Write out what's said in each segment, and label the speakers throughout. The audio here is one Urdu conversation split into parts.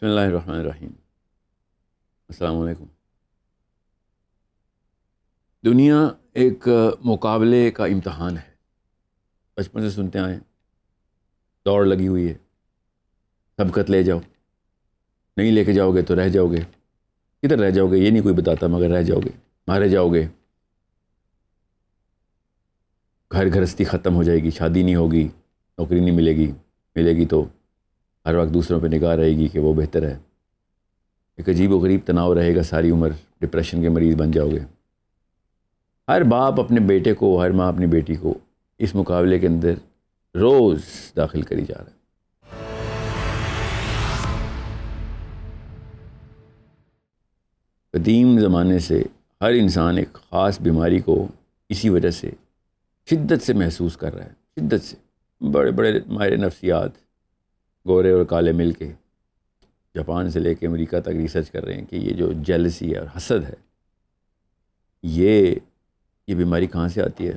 Speaker 1: بسم اللہ الرحمن الرحیم۔ السلام علیکم۔ دنیا ایک مقابلے کا امتحان ہے، بچپن سے سنتے آئے ہیں، دوڑ لگی ہوئی ہے، سبقت لے جاؤ، نہیں لے کے جاؤ گے تو رہ جاؤ گے، کدھر رہ جاؤ گے یہ نہیں کوئی بتاتا، مگر رہ جاؤ گے، مارے جاؤ گے، گھر گھرستی ختم ہو جائے گی، شادی نہیں ہوگی، نوکری نہیں ملے گی تو ہر وقت دوسروں پہ نگاہ رہے گی کہ وہ بہتر ہے، ایک عجیب و غریب تناؤ رہے گا، ساری عمر ڈپریشن کے مریض بن جاؤ گے۔ ہر باپ اپنے بیٹے کو، ہر ماں اپنی بیٹی کو اس مقابلے کے اندر روز داخل کری جا رہا ہے۔ قدیم زمانے سے ہر انسان ایک خاص بیماری کو اسی وجہ سے شدت سے محسوس کر رہا ہے، شدت سے۔ بڑے بڑے ماہر نفسیات گورے اور کالے مل کے جاپان سے لے کے امریکہ تک ریسرچ کر رہے ہیں کہ یہ جو جیلسی ہے اور حسد ہے، یہ بیماری کہاں سے آتی ہے،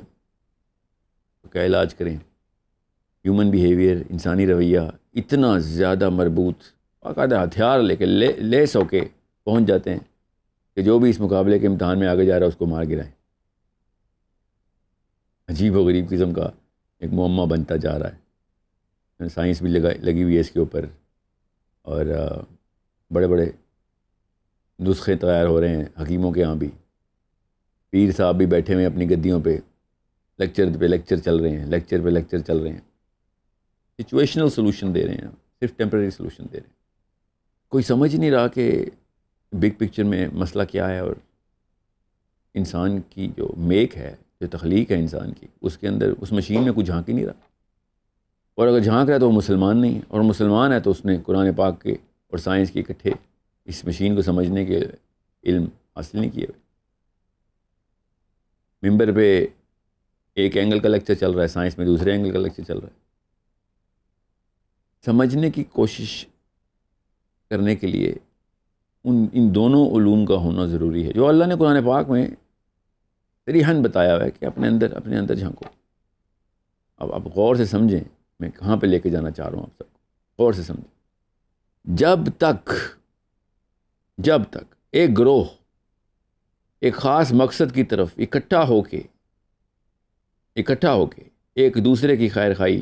Speaker 1: کیا علاج کریں۔ ہیومن بیہیویئر، انسانی رویہ اتنا زیادہ مربوط، باقاعدہ ہتھیار لے کے لیس ہو کے پہنچ جاتے ہیں کہ جو بھی اس مقابلے کے امتحان میں آگے جا رہا ہے اس کو مار گرائیں۔ عجیب و غریب قسم کا ایک معمہ بنتا جا رہا ہے، سائنس بھی لگی ہوئی ہے اس کے اوپر، اور بڑے بڑے نسخے تیار ہو رہے ہیں حکیموں کے ہاں بھی، پیر صاحب بھی بیٹھے ہوئے اپنی گدیوں پہ، لیکچر پہ لیکچر چل رہے ہیں، سچویشنل سلوشن دے رہے ہیں، صرف ٹیمپرری سلوشن دے رہے ہیں۔ کوئی سمجھ نہیں رہا کہ بگ پکچر میں مسئلہ کیا ہے، اور انسان کی جو میک ہے، جو تخلیق ہے انسان کی، اس کے اندر اس مشین میں کچھ جھانک ہی نہیں رہا، اور اگر جھانک رہا ہے تو وہ مسلمان نہیں ہے، اور مسلمان ہے تو اس نے قرآن پاک کے اور سائنس کے اکٹھے اس مشین کو سمجھنے کے علم حاصل نہیں کیے ہوئے۔ ممبر پہ ایک اینگل کا لیکچر چل رہا ہے، سائنس میں دوسرے اینگل کا لیکچر چل رہا ہے۔ سمجھنے کی کوشش کرنے کے لیے ان دونوں علوم کا ہونا ضروری ہے، جو اللہ نے قرآن پاک میں صریحاً بتایا ہوا ہے کہ اپنے اندر جھانکو۔ اب آپ غور سے سمجھیں میں کہاں پہ لے کے جانا چاہ رہا ہوں، آپ سب کو غور سے سمجھیں۔ جب تک ایک گروہ ایک خاص مقصد کی طرف اکٹھا ہو کے ایک دوسرے کی خیر خواہی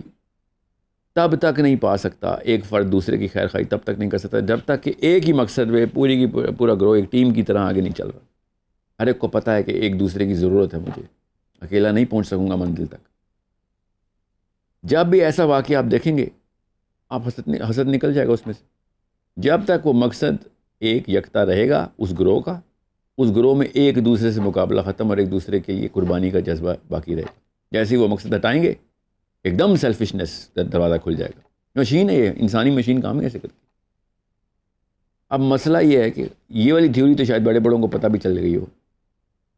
Speaker 1: تب تک نہیں پا سکتا، ایک فرد دوسرے کی خیر خواہی تب تک نہیں کر سکتا جب تک کہ ایک ہی مقصد میں پورا گروہ ایک ٹیم کی طرح آگے نہیں چل رہا۔ ہر ایک کو پتہ ہے کہ ایک دوسرے کی ضرورت ہے، مجھے اکیلا نہیں پہنچ سکوں گا منزل تک۔ جب بھی ایسا واقعہ آپ دیکھیں گے، آپ حسد نکل جائے گا اس میں سے۔ جب تک وہ مقصد ایک یکتا رہے گا اس گروہ کا، اس گروہ میں ایک دوسرے سے مقابلہ ختم، اور ایک دوسرے کے لیے قربانی کا جذبہ باقی رہے گا۔ جیسے ہی وہ مقصد ہٹائیں گے، ایک دم سیلفشنس دروازہ کھل جائے گا۔ مشین ہے یہ، انسانی مشین کام کیسے کرتی۔ اب مسئلہ یہ ہے کہ یہ والی تھیوری تو شاید بڑے بڑوں کو پتہ بھی چل گئی ہو،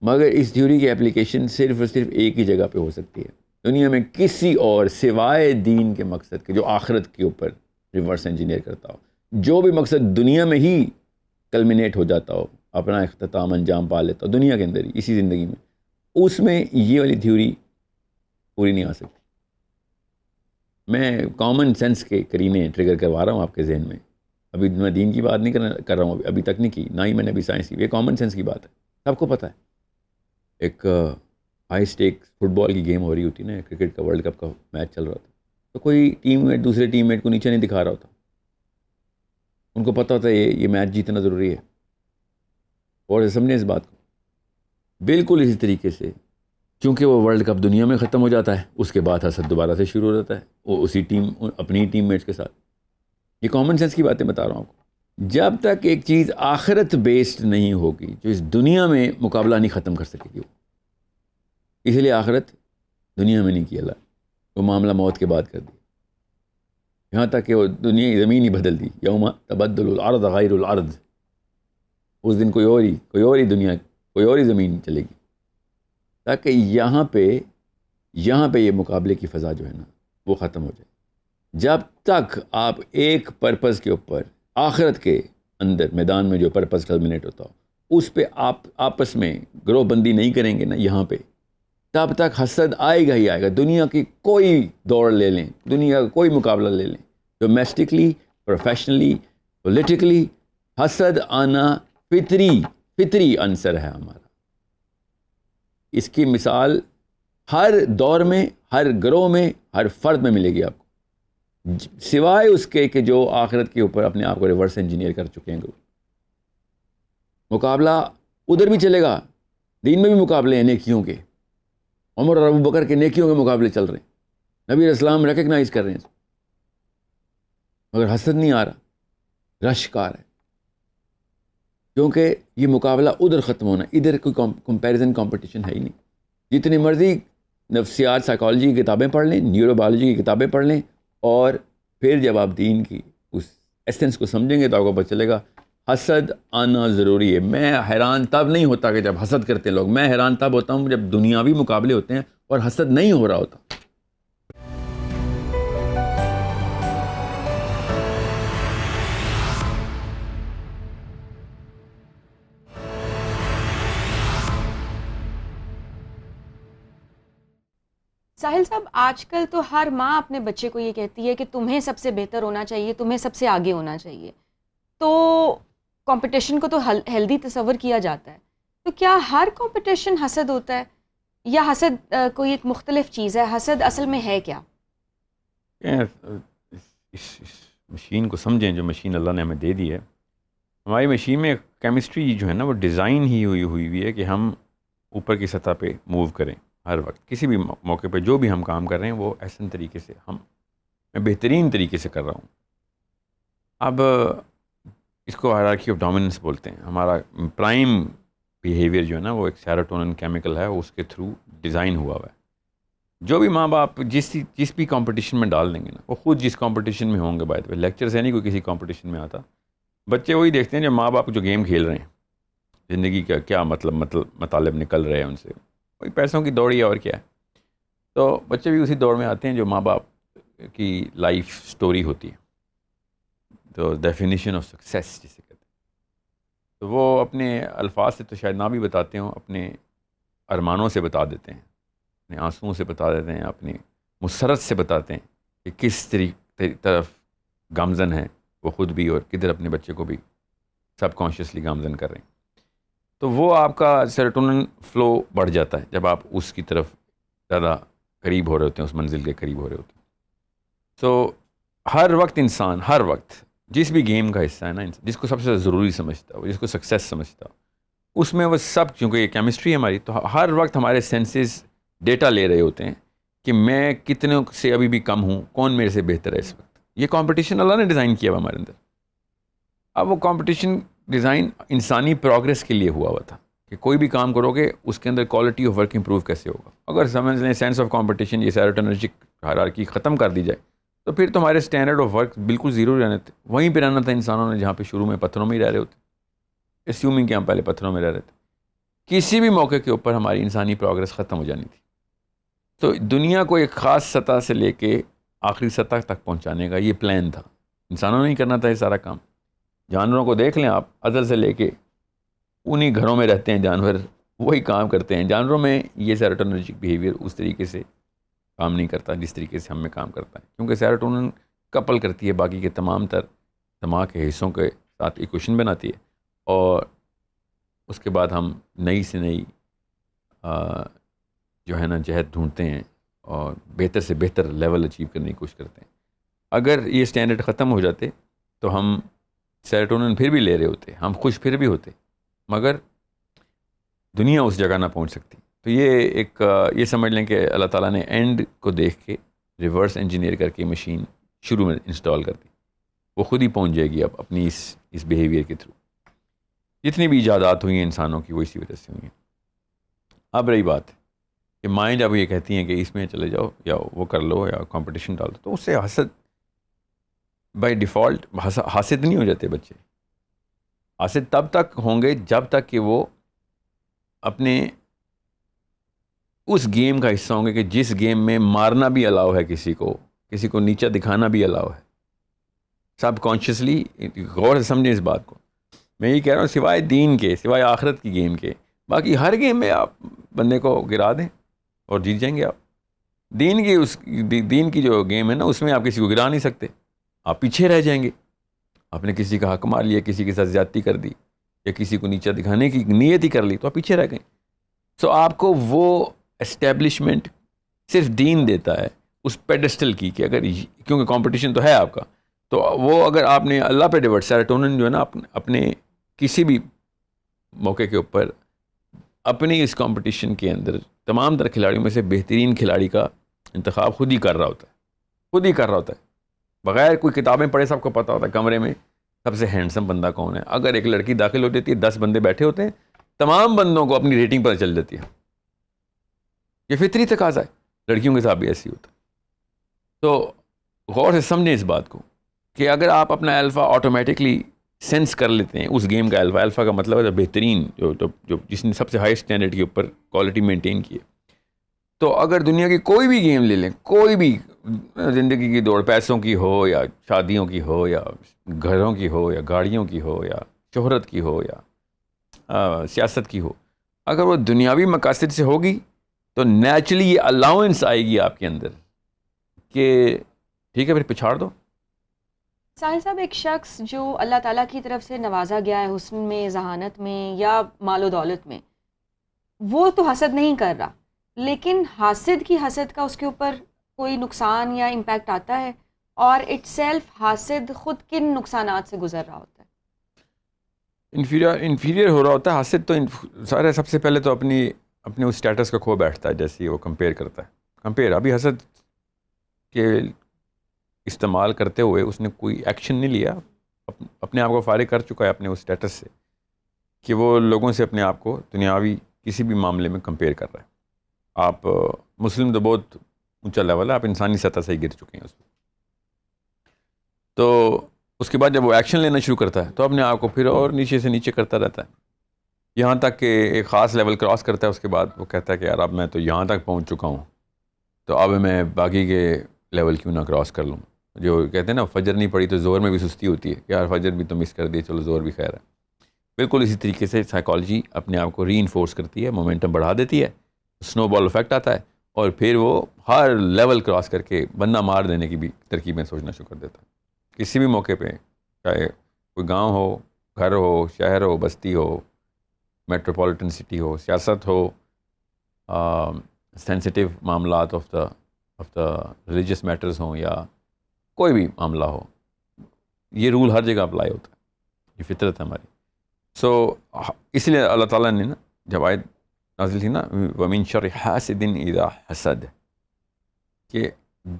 Speaker 1: مگر اس تھیوری کی اپلیکیشن صرف اور صرف ایک ہی جگہ پہ ہو سکتی ہے، دنیا میں کسی اور سوائے دین کے مقصد کے، جو آخرت کے اوپر ریورس انجینئر کرتا ہو، جو بھی مقصد دنیا میں ہی کلمینیٹ ہو جاتا ہو، اپنا اختتام انجام پا لیتا ہو دنیا کے اندر ہی، اسی زندگی میں، اس میں یہ والی تھیوری پوری نہیں آ سکتی۔ میں کامن سینس کے قرینے ٹریگر کروا رہا ہوں آپ کے ذہن میں، ابھی میں دین کی بات نہیں کر رہا ہوں، ابھی تک نہیں کی، نہ ہی میں نے ابھی سائنس کی، یہ کامن سینس کی بات ہے، سب کو پتہ ہے۔ ایک ہائی سٹیک فٹ بال کی گیم ہو رہی ہوتی نا، کرکٹ کا ورلڈ کپ کا میچ چل رہا ہوتا، تو کوئی ٹیم میٹ دوسرے ٹیم میٹ کو نیچے نہیں دکھا رہا ہوتا، ان کو پتہ ہوتا ہے یہ میچ جیتنا ضروری ہے، اور سمجھیں اس بات کو۔ بالکل اسی طریقے سے چونکہ وہ ورلڈ کپ دنیا میں ختم ہو جاتا ہے، اس کے بعد حسد دوبارہ سے شروع ہو جاتا ہے، وہ اسی اپنی ٹیم میٹس کے ساتھ۔ یہ کامن سینس کی باتیں بتا رہا ہوں آپ کو۔ جب تک ایک چیز آخرت بیسڈ نہیں ہوگی، جو اس دنیا میں مقابلہ نہیں ختم کر سکے گی، اس لیے آخرت دنیا میں نہیں کی اللہ، وہ معاملہ موت کے بعد کر دیا، یہاں تک کہ وہ زمین ہی بدل دی، یوم تبدل الارض غیر الارض، اس دن کوئی اور ہی دنیا، کوئی اور ہی زمین چلے گی، تاکہ یہاں پہ یہ مقابلے کی فضا جو ہے نا وہ ختم ہو جائے۔ جب تک آپ ایک پرپز کے اوپر، آخرت کے اندر میدان میں جو پرپز کلمینیٹ ہوتا ہو، اس پہ آپ آپس میں گروہ بندی نہیں کریں گے نا یہاں پہ، تب تک حسد آئے گا ہی آئے گا۔ دنیا کی کوئی دوڑ لے لیں، دنیا کا کوئی مقابلہ لے لیں، ڈومیسٹکلی، پروفیشنلی، پولیٹیکلی حسد آنا فطری عنصر ہے ہمارا. اس کی مثال ہر دور میں، ہر گروہ میں، ہر فرد میں ملے گی آپ کو، سوائے اس کے کہ جو آخرت کے اوپر اپنے آپ کو ریورس انجینئر کر چکے ہیں. مقابلہ ادھر بھی چلے گا، دین میں بھی مقابلے ہیں نیکیوں کے. عمر اور ابو بکر کے نیکیوں کے مقابلے چل رہے ہیں، نبی علیہ السلام ریکگنائز کر رہے ہیں، مگر حسد نہیں آ رہا، رش کا رہا ہے. کیونکہ یہ مقابلہ ادھر ختم ہونا، ادھر کوئی کمپیریزن کمپٹیشن ہے ہی نہیں. جتنی مرضی نفسیات سائیکالوجی کی کتابیں پڑھ لیں، نیورو بایولوجی کی کتابیں پڑھ لیں، اور پھر جب آپ دین کی اس ایسنس کو سمجھیں گے تو آپ کو پتہ چلے گا حسد آنا ضروری ہے. میں حیران تب نہیں ہوتا کہ جب حسد کرتے لوگ، میں حیران تب ہوتا ہوں جب دنیاوی مقابلے ہوتے ہیں اور حسد نہیں ہو رہا ہوتا.
Speaker 2: ساحل صاحب، آج کل تو ہر ماں اپنے بچے کو یہ کہتی ہے کہ تمہیں سب سے بہتر ہونا چاہیے، تمہیں سب سے آگے ہونا چاہیے. تو کمپٹیشن کو تو ہیلدی تصور کیا جاتا ہے، تو کیا ہر کمپٹیشن حسد ہوتا ہے، یا حسد کوئی ایک مختلف چیز ہے؟ حسد اصل میں ہے کیا؟
Speaker 1: اس مشین کو سمجھیں جو مشین اللہ نے ہمیں دے دی ہے. ہماری مشین میں کیمسٹری جو ہے نا وہ ڈیزائن ہی ہوئی ہے کہ ہم اوپر کی سطح پہ موو کریں. ہر وقت کسی بھی موقع پہ جو بھی ہم کام کر رہے ہیں وہ احسن طریقے سے میں بہترین طریقے سے کر رہا ہوں. اب اس کو ہائرارکی آف ڈومیننس بولتے ہیں. ہمارا پرائم بیہیویئر جو ہے نا وہ ایک سیروٹونن کیمیکل ہے، اس کے تھرو ڈیزائن ہوا ہے. جو بھی ماں باپ جس بھی کمپٹیشن میں ڈال دیں گے نا، وہ خود جس کمپٹیشن میں ہوں گے، بائی لیکچر سے نہیں کوئی کسی کمپٹیشن میں آتا، بچے وہی دیکھتے ہیں جو ماں باپ جو گیم کھیل رہے ہیں، زندگی کا کیا مطالب نکل رہے ہیں ان سے، وہی پیسوں کی دوڑ ہے اور کیا ہے. تو بچے بھی اسی دوڑ میں آتے ہیں جو ماں باپ کی لائف سٹوری ہوتی ہے، تو ڈیفینیشن آف سکسیس جسے کہتے ہیں. تو وہ اپنے الفاظ سے تو شاید نہ بھی بتاتے ہوں، اپنے ارمانوں سے بتا دیتے ہیں، اپنے آنسوؤں سے بتا دیتے ہیں، اپنی مسرت سے بتاتے ہیں کہ کس طرف گامزن ہے وہ خود بھی، اور کدھر اپنے بچے کو بھی سب کانشیسلی گامزن کر رہے ہیں. تو وہ آپ کا سیروٹونن فلو بڑھ جاتا ہے جب آپ اس کی طرف زیادہ قریب ہو رہے ہوتے ہیں، اس منزل کے قریب ہو رہے ہوتے ہیں. تو ہر وقت انسان، ہر وقت جس بھی گیم کا حصہ ہے نا، جس کو سب سے ضروری سمجھتا ہو، جس کو سکسیس سمجھتا ہو، اس میں وہ سب، چونکہ یہ کیمسٹری ہے ہماری، تو ہر وقت ہمارے سینسز ڈیٹا لے رہے ہوتے ہیں کہ میں کتنے سے ابھی بھی کم ہوں، کون میرے سے بہتر ہے اس وقت. یہ کمپٹیشن اللہ نے ڈیزائن کیا ہوا ہمارے اندر. اب وہ کمپٹیشن ڈیزائن انسانی پروگریس کے لیے ہوا تھا کہ کوئی بھی کام کرو گے اس کے اندر کوالٹی آف ورک امپروو کیسے ہوگا. اگر سمجھ لیں سینس آف کمپٹیشن، یہ سیروٹونرجک ہائرارکی ختم کر دی جائے تو پھر تمہارے اسٹینڈرڈ آف ورک بالکل زیرو رہنے تھے. وہیں پہ رہنا تھا انسانوں نے جہاں پہ شروع میں پتھروں میں ہی رہ رہے ہوتے، اسیومنگ کہ ہم پہلے پتھروں میں رہ رہے تھے. کسی بھی موقع کے اوپر ہماری انسانی پروگریس ختم ہو جانی تھی. تو دنیا کو ایک خاص سطح سے لے کے آخری سطح تک پہنچانے کا یہ پلان تھا. انسانوں نے ہی کرنا تھا یہ سارا کام. جانوروں کو دیکھ لیں آپ، ازل سے لے کے انہی گھروں میں رہتے ہیں جانور، وہی کام کرتے ہیں. جانوروں میں یہ سیروٹونرجک بیہیویئر اس طریقے سے کام نہیں کرتا جس طریقے سے ہم میں کام کرتا ہے، کیونکہ سیروٹونن کپل کرتی ہے باقی کے تمام تر دماغ کے حصوں کے ساتھ ایکویشن بناتی ہے، اور اس کے بعد ہم نئی سے نئی جو ہے نا جہد ڈھونڈتے ہیں اور بہتر سے بہتر لیول اچیو کرنے کی کوشش کرتے ہیں. اگر یہ اسٹینڈرڈ ختم ہو جاتے تو ہم سیروٹونن پھر بھی لے رہے ہوتے، ہم خوش پھر بھی ہوتے، مگر دنیا اس جگہ نہ پہنچ سکتی. تو یہ سمجھ لیں کہ اللہ تعالیٰ نے اینڈ کو دیکھ کے ریورس انجینئر کر کے مشین شروع میں انسٹال کر دی. وہ خود ہی پہنچ جائے گی اب اپنی اس بیہیویئر کے تھرو. جتنی بھی ایجادات ہوئی ہیں انسانوں کی وہ اسی وجہ سے ہوئی ہیں. اب رہی بات کہ مائیں جب یہ کہتی ہیں کہ اس میں چلے جاؤ یا وہ کر لو یا کمپٹیشن ڈال دو، تو اس سے حسد بائی ڈیفالٹ حاسد نہیں ہو جاتے بچے. حاسد تب تک ہوں گے جب تک کہ وہ اپنے اس گیم کا حصہ ہوں گے کہ جس گیم میں مارنا بھی الاؤ ہے، کسی کو نیچا دکھانا بھی الاؤ ہے. سب کانشیسلی غور سے سمجھیں اس بات کو. میں یہ کہہ رہا ہوں سوائے دین کے، سوائے آخرت کی گیم کے، باقی ہر گیم میں آپ بندے کو گرا دیں اور جیت جائیں گے آپ. دین کی جو گیم ہے نا، اس میں آپ کسی کو گرا نہیں سکتے، آپ پیچھے رہ جائیں گے. آپ نے کسی کا حق مار لیا, کسی کے ساتھ زیادتی کر دی, یا کسی کو نیچا دکھانے کی نیت ہی کر لی, تو آپ پیچھے رہ گئے. سو آپ کو وہ اسٹیبلشمنٹ صرف دین دیتا ہے اس پیڈسٹل کی, کہ اگر کیونکہ کمپٹیشن تو ہے آپ کا, تو وہ اگر آپ نے اللہ پہ ڈیورٹ, سیروٹونن جو ہے نا اپنے کسی بھی موقع کے اوپر اپنی اس کمپٹیشن کے اندر تمام تر کھلاڑیوں میں سے بہترین کھلاڑی کا انتخاب خود ہی کر رہا ہوتا ہے, خود ہی کر رہا ہوتا ہے, بغیر کوئی کتابیں پڑھے سب کو پتہ ہوتا ہے کمرے میں سب سے ہینڈسم بندہ کون ہے. اگر ایک لڑکی داخل ہو جاتی ہے, 10 بندے بیٹھے ہوتے ہیں, تمام بندوں کو اپنی ریٹنگ پتہ چل جاتی ہے. یہ فطری تقاضا ہے, لڑکیوں کے ساتھ بھی ایسی ہوتا ہے. تو غور سے سمجھیں اس بات کو کہ اگر آپ اپنا الفا آٹومیٹکلی سینس کر لیتے ہیں, اس گیم کا الفا کا مطلب ہے بہترین, جو جس نے سب سے ہائی اسٹینڈرڈ کے اوپر کوالٹی مینٹین کی ہے. تو اگر دنیا کی کوئی بھی گیم لے لیں, کوئی بھی زندگی کی دوڑ, پیسوں کی ہو یا شادیوں کی ہو یا گھروں کی ہو یا گاڑیوں کی ہو یا شہرت کی ہو یا سیاست کی ہو, اگر وہ دنیاوی مقاصد سے ہوگی تو نیچرلی یہ الاؤنس آئے گی آپ کے اندر کہ ٹھیک ہے پھر پچھاڑ دو.
Speaker 2: ساحل صاحب, ایک شخص جو اللہ تعالیٰ کی طرف سے نوازا گیا ہے حسن میں, ذہانت میں یا مال و دولت میں, وہ تو حسد نہیں کر رہا, لیکن حاسد کی حسد کا اس کے اوپر کوئی نقصان یا امپیکٹ آتا ہے, اور اٹ سیلف حاسد خود کن نقصانات سے گزر رہا ہوتا ہے؟
Speaker 1: انفیریئر ہو رہا ہوتا ہے حاسد. تو سارے سب سے پہلے تو اپنے اس اسٹیٹس کو کھو بیٹھتا ہے, جیسے وہ کمپیئر کرتا ہے. ابھی حسد کے استعمال کرتے ہوئے اس نے کوئی ایکشن نہیں لیا, اپنے آپ کو فارغ کر چکا ہے اپنے اس اسٹیٹس سے کہ وہ لوگوں سے اپنے آپ کو دنیاوی کسی بھی معاملے میں کمپیئر کر رہا ہے. آپ مسلم تو بہت اونچا لیول ہے, آپ انسانی سطح سے ہی گر چکے ہیں اس میں. تو اس کے بعد جب وہ ایکشن لینا شروع کرتا ہے تو اپنے آپ کو پھر اور نیچے سے نیچے کرتا رہتا ہے, یہاں تک کہ ایک خاص لیول کراس کرتا ہے. اس کے بعد وہ کہتا ہے کہ یار اب میں تو یہاں تک پہنچ چکا ہوں, تو اب میں باقی کے لیول کیوں نہ کراس کر لوں. جو کہتے ہیں نا فجر نہیں پڑی تو زور میں بھی سستی ہوتی ہے, یار فجر بھی تو مس کر دی, چلو زور بھی خیر ہے. بالکل اسی طریقے سے سائیکالوجی اپنے آپ کو ری انفورس کرتی ہے, مومنٹم بڑھا دیتی ہے, سنو بال افیکٹ آتا ہے, اور پھر وہ ہر لیول کراس کر کے بندہ مار دینے کی بھی ترکیبیں سوچنا شروع کر دیتا ہے. کسی بھی موقع پہ, چاہے کوئی گاؤں ہو, گھر ہو, شہر ہو, بستی ہو, میٹروپولیٹن سٹی ہو, سیاست ہو, سینسٹیو معاملات آف دا ریلیجیس میٹرز ہوں, یا کوئی بھی معاملہ ہو, یہ رول ہر جگہ اپلائی ہوتا ہے. یہ فطرت ہے ہماری. سو اس لیے اللہ تعالیٰ نے نا جب آیت نازل تھی نا وَمِن شَرِّ حَاسِدٍ إِذَا حَسَدَ, کہ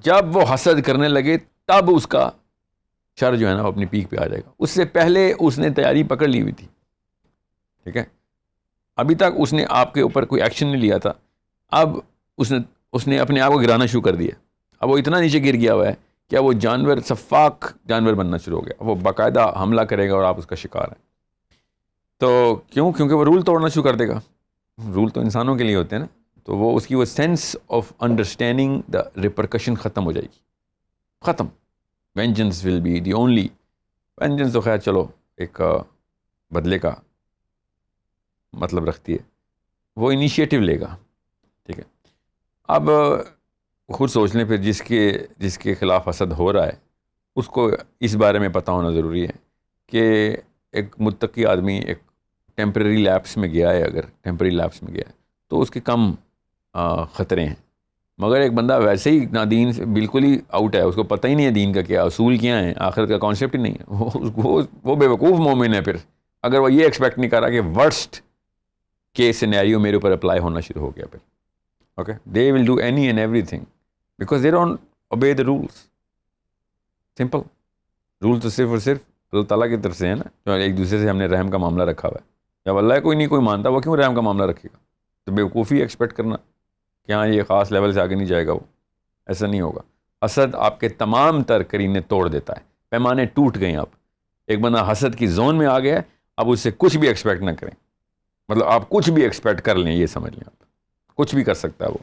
Speaker 1: جب وہ حسد کرنے لگے تب اس کا شر جو ہے نا وہ اپنی پیک پہ آ جائے گا. اس سے پہلے اس نے تیاری پکڑ لی ہوئی تھی, ٹھیک ہے, ابھی تک اس نے آپ کے اوپر کوئی ایکشن نہیں لیا تھا. اب اس نے اپنے آپ کو گرانا شروع کر دیا. اب وہ اتنا نیچے گر گیا ہوا ہے کہ وہ جانور, صفاق جانور بننا شروع ہو گیا. وہ باقاعدہ حملہ کرے گا اور آپ اس کا شکار ہیں. تو کیونکہ وہ رول توڑنا شروع کر دے گا. رول تو انسانوں کے لیے ہوتے ہیں نا, تو وہ اس کی وہ sense of understanding the repercussion ختم ہو جائے گی, ختم. Vengeance will be the only. Vengeance تو خیر چلو ایک بدلے کا مطلب رکھتی ہے, وہ انیشیٹو لے گا, ٹھیک ہے. اب خود سوچ لیں پھر جس کے خلاف حسد ہو رہا ہے اس کو اس بارے میں پتہ ہونا ضروری ہے کہ ایک متقی آدمی ایک ٹیمپریری لیپس میں گیا ہے, اگر ٹیمپریری لیپس میں گیا ہے تو اس کے کم خطرے ہیں. مگر ایک بندہ ویسے ہی نادین سے بالکل ہی آؤٹ ہے, اس کو پتہ ہی نہیں ہے دین کا کیا اصول کیا ہیں, آخرت کا کانسیپٹ ہی نہیں ہے, وہ بے وقوف مومن ہے. پھر اگر وہ یہ ایکسپیکٹ نہیں کر رہا کہ ورسٹ کے سینیریو میرے اوپر اپلائی ہونا شروع ہو گیا, پھر okay they will do any and ایوری تھنگ because they don't obey the rules. Simple. Rule تو صرف اور صرف اللہ تعالیٰ کی طرف سے ہے نا, جو ایک دوسرے سے ہم نے رحم کا معاملہ رکھا ہوا ہے. جب اللہ کوئی نہیں کوئی مانتا, وہ کیوں رحم کا معاملہ رکھے گا؟ تو بیوقوفی ایکسپیکٹ کرنا کہ ہاں یہ خاص لیول سے آگے نہیں جائے گا, وہ ایسا نہیں ہوگا. حسد آپ کے تمام تر کرینے توڑ دیتا ہے, پیمانے ٹوٹ گئے. آپ ایک بندہ حسد کی زون میں آ گیا ہے, اب اس سے کچھ بھی ایکسپیکٹ نہ کریں. مطلب آپ کچھ بھی ایکسپیکٹ کر لیں, یہ سمجھ لیں آپ کچھ بھی کر سکتا ہے وہ.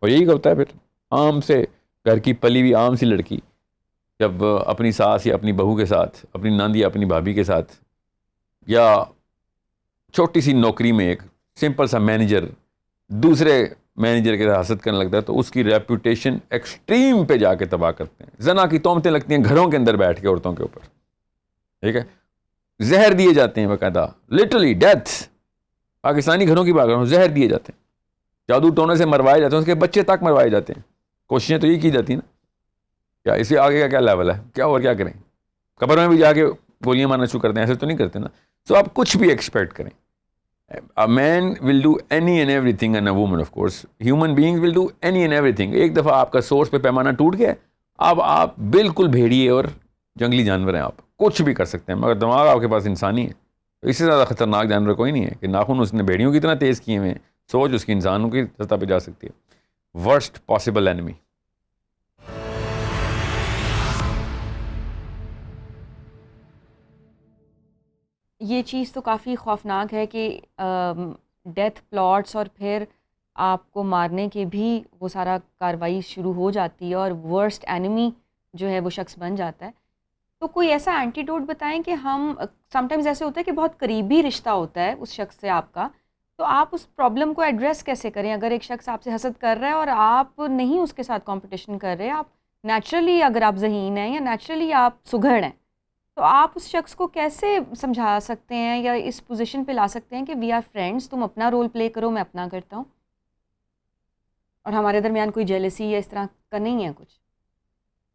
Speaker 1: اور یہی ہوتا ہے پھر عام سے گھر کی پلی ہوئی عام سی لڑکی جب اپنی ساس یا اپنی بہو کے ساتھ, اپنی ناندی یا اپنی بھابھی کے ساتھ, یا چھوٹی سی نوکری میں ایک سمپل سا مینیجر دوسرے مینیجر کے ساتھ حسد کرنے لگتا ہے تو اس کی ریپوٹیشن ایکسٹریم پہ جا کے تباہ کرتے ہیں. زنا کی تہمتیں لگتی ہیں گھروں کے اندر بیٹھ کے عورتوں کے اوپر. ٹھیک ہے, زہر دیے جاتے ہیں باقاعدہ, لٹرلی ڈیتھ, پاکستانی گھروں کی بات کر رہا ہوں, زہر دیے جاتے ہیں, جادو ٹونے سے مروائے جاتے ہیں, اس کے بچے تک مروائے جاتے ہیں. کوششیں تو یہ کی جاتی ہیں نا, کیا اس سے آگے کا کیا لیول ہے, کیا اور کیا کریں, قبر میں بھی جا کے گولیاں مارنا شروع کرتے ہیں, ایسے تو نہیں کرتے نا. سو آپ کچھ بھی ایکسپیکٹ کریں, a man will do any and everything, and a woman of course, human beings will do any and everything. ایک دفعہ آپ کا سورس پہ پیمانہ ٹوٹ گیا, اب آپ بالکل بھیڑیے اور جنگلی جانور ہیں, آپ کچھ بھی کر سکتے ہیں, مگر دماغ آپ کے پاس انسانی ہے. تو اس سے زیادہ خطرناک جانور کوئی نہیں ہے کہ ناخن اس نے بھیڑیوں کی طرح تیز کیے ہوئے ہیں, سوچ اس کی انسانوں کی سطح پہ جا سکتی ہے. Worst possible enemy.
Speaker 2: یہ چیز تو کافی خوفناک ہے کہ ڈیتھ پلاٹس اور پھر آپ کو مارنے کے بھی وہ سارا کارروائی شروع ہو جاتی ہے اور ورسٹ اینمی جو ہے وہ شخص بن جاتا ہے. تو کوئی ایسا اینٹیڈوٹ بتائیں کہ ہم سم ٹائمز ایسے ہوتا ہے کہ بہت قریبی رشتہ ہوتا ہے اس شخص سے آپ کا, تو آپ اس پرابلم کو ایڈریس کیسے کریں؟ اگر ایک شخص آپ سے حسد کر رہا ہے اور آپ نہیں اس کے ساتھ کمپٹیشن کر رہے, آپ نیچرلی, اگر آپ ذہین ہیں یا نیچرلی آپ سگڑ ہیں, تو آپ اس شخص کو کیسے سمجھا سکتے ہیں یا اس پوزیشن پہ لا سکتے ہیں کہ وی آر فرینڈس, تم اپنا رول پلے کرو, میں اپنا کرتا ہوں, اور ہمارے درمیان کوئی جیلسی یا اس طرح کا نہیں ہے کچھ؟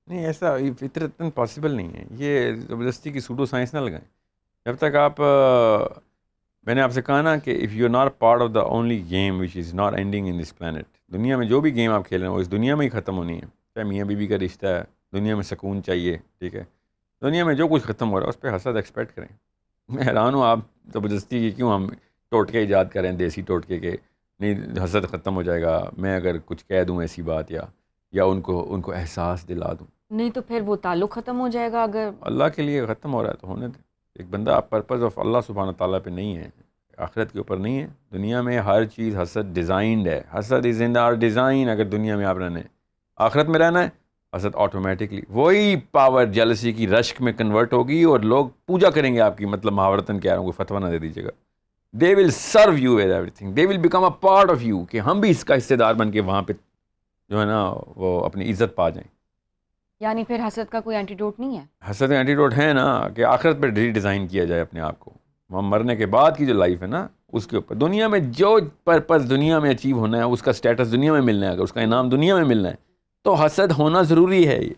Speaker 1: نہیں, ایسا فطرتاً پاسبل نہیں ہے. یہ زبردستی کی سوڈو سائنس نہ لگائیں. جب تک آپ, میں نے آپ سے کہا نا کہ if you are not part of the only game which is not ending in this planet, دنیا میں جو بھی گیم آپ کھیل رہے ہیں وہ اس دنیا میں ہی ختم ہونی ہے. چاہے میاں بیوی کا رشتہ ہے, دنیا میں سکون چاہیے, ٹھیک ہے, دنیا میں جو کچھ ختم ہو رہا ہے اس پہ حسد ایکسپیکٹ کریں. میں حیران ہوں آپ زبردستی کی کیوں ہم ٹوٹکے ایجاد کریں, دیسی ٹوٹکے کے, نہیں حسد ختم ہو جائے گا میں اگر کچھ کہہ دوں ایسی بات, یا ان کو احساس دلا دوں.
Speaker 2: نہیں تو پھر وہ تعلق ختم ہو جائے گا. اگر
Speaker 1: اللہ کے لیے ختم ہو رہا ہے تو ہونے دیں. ایک بندہ پرپز آف اللہ سبحانہ تعالیٰ پہ نہیں ہے, آخرت کے اوپر نہیں ہے. دنیا میں ہر چیز حسد ڈیزائنڈ ہے, حسد از ان آر ڈیزائن. اگر دنیا میں آپ رہنے, آخرت میں رہنا ہے, حسد آٹومیٹکلی وہی پاور جیلسی کی رشک میں کنورٹ ہوگی اور لوگ پوجا کریں گے آپ کی. مطلب محاورتاً کہہ رہا ہوں, کوئی فتویٰ نہ دے دیجیے گا. They will serve you with everything, they will become a part of you, کہ ہم بھی اس کا حصے دار بن کے وہاں پہ جو ہے نا وہ اپنی عزت پا جائیں.
Speaker 2: یعنی پھر حسد کا کوئی اینٹیڈوٹ نہیں ہے؟
Speaker 1: حسد کا اینٹیڈوٹ ہے نا کہ آخرت پہ ری ڈیزائن کیا جائے اپنے آپ کو. وہاں مرنے کے بعد کی جو لائف ہے نا اس کے اوپر, دنیا میں جو پرپز دنیا میں اچیو ہونا ہے, اس کا اسٹیٹس دنیا میں ملنا ہے, اگر اس کا انعام دنیا میں ملنا ہے تو حسد ہونا ضروری ہے. یہ